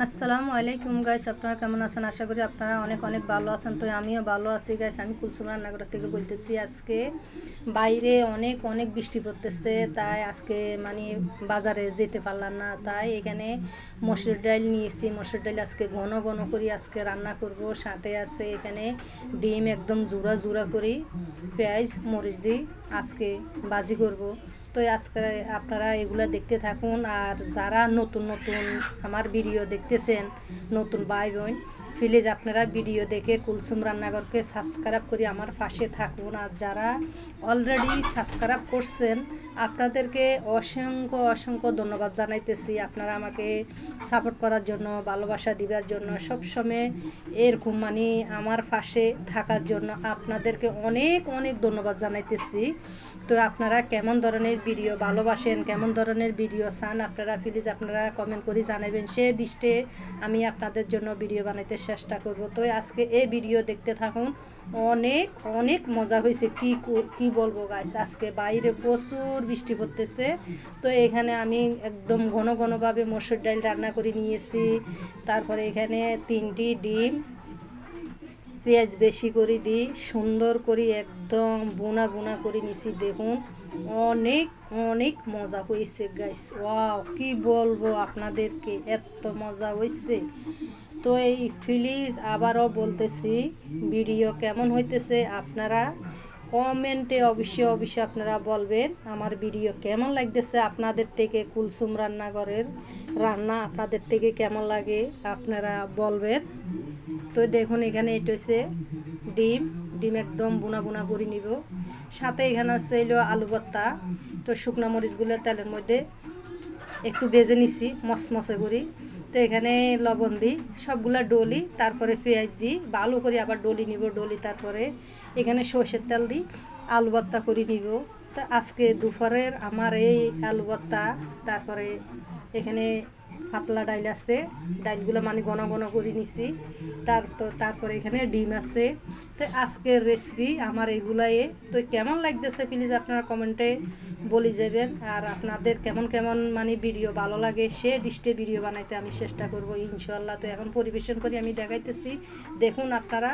আসসালামু আলাইকুম গাইস, আপনারা কেমন আছেন? আশা করি আপনারা অনেক অনেক ভালো আছেন। তো আমিও ভালো আছি গাইস। আমি কুলসুম রান্নাঘর থেকে বলতেছি। আজকে বাইরে অনেক অনেক বৃষ্টি পড়তেছে, তাই আজকে মানে বাজারে যেতে পারলাম না। তাই এখানে মসুর ডাল নিয়েছি। মসুর ডাল আজকে ঘন ঘন করে আজকে রান্না করব। সাথে আছে এখানে ডিম একদম জুড়া জুড়া করে, পেঁয়াজ মরিচ দিয়ে আজকে ভাজি করব। তো আজকে আপনারা এগুলো দেখতে থাকুন। আর যারা নতুন নতুন আমার ভিডিও দেখতেছেন, নতুন ভাই বোন, প্লিজ আপনারা ভিডিও দেখে কুলসুম রান্নাঘরকে সাবস্ক্রাইব করে আমার পাশে থাকুন। আর যারা অলরেডি সাবস্ক্রাইব করছেন, আপনাদেরকে অসংখ্য অসংখ্য ধন্যবাদ জানাইতেছি। আপনারা আমাকে সাপোর্ট করার জন্য, ভালোবাসা দেওয়ার জন্য, সবসময় এরকম মানে আমার পাশে থাকার জন্য আপনাদেরকে অনেক অনেক ধন্যবাদ জানাইতেছি। তো আপনারা কেমন ধরনের ভিডিও ভালোবাসেন, কেমন ধরনের ভিডিও চান, আপনারা প্লিজ আপনারা কমেন্ট করে জানাবেন। সে দৃষ্টে আমি আপনাদের জন্য ভিডিও বানাইতে চেষ্টা করব। তো আজকে এই ভিডিও দেখতে থাকুন। অনেক অনেক মজা হয়েছে, কি বলবো গাইস। আজকে বাইরে প্রচুর বৃষ্টি পড়তেছে। তো এখানে আমি একদম ঘন ঘনভাবে মসুর ডাল রান্না করে নিয়েছি। তারপরে এখানে 3টি ডিম পেঁয়াজ বেশি করে দিই, সুন্দর করে একদম বোনা বোনা করে নিছি। দেখুন অনেক অনেক মজা হয়েছে গাইস। ওয়াও, কি বলবো আপনাদেরকে, এত মজা হয়েছে। তো এই প্লিজ আবারও বলতেছি, ভিডিও কেমন হইতেছে আপনারা কমেন্টে অবশ্যই অবশ্যই আপনারা বলবেন আমার ভিডিও কেমন লাগতেছে। আপনাদের থেকে কুলসুম রান্নাঘরের রান্না আপনাদের থেকে কেমন লাগে আপনারা বলবেন। তো দেখুন এখানে এটা হচ্ছে ডিম ডিম একদম বুনা বুনা করে নিব। সাথে এখানে আছে এলো আলু ভর্তা। তো শুকনো মরিচগুলো তেলের মধ্যে একটু ভেজে নিছি মসমসে করি। তো এখানে লবণ দিই, সবগুলা ডলি, তারপরে পেঁয়াজ দিই ভালো করে, আবার ডলি নিব। ডলি তারপরে এখানে সর্ষের তেল দিই, আলু ভর্তা করে নিব। তো আজকে দুপুরের আমার এই আলু ভর্তা। তারপরে এখানে পাতলা ডাইল আছে, ডাইলগুলো মানে ঘন ঘন করে নিছি। তারপরে এখানে ডিম আছে। তো আজকের রেসিপি আমার এগুলাই। তো কেমন লাগতেছে প্লিজ আপনারা কমেন্টে বলে যাবেন। আর আপনাদের কেমন কেমন মানে ভিডিও ভালো লাগে সে দৃষ্টে ভিডিও বানাইতে আমি চেষ্টা করব ইনশাল্লাহ। তো এখন পরিবেশন করে আমি দেখাইতেছি, দেখুন আপনারা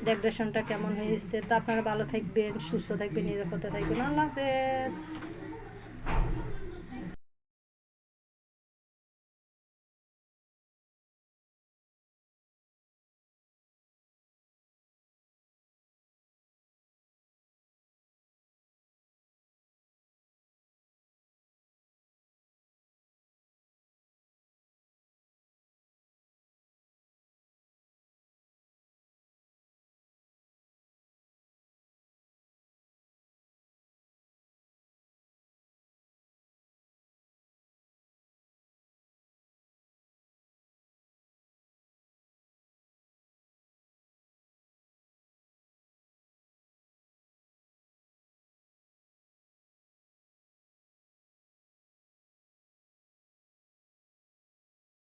ডেকোরেশনটা কেমন হয়েছে। তো আপনারা ভালো থাকবেন, সুস্থ থাকবেন, নিরাপদে থাকবেন। আল্লাহ হাফেজ।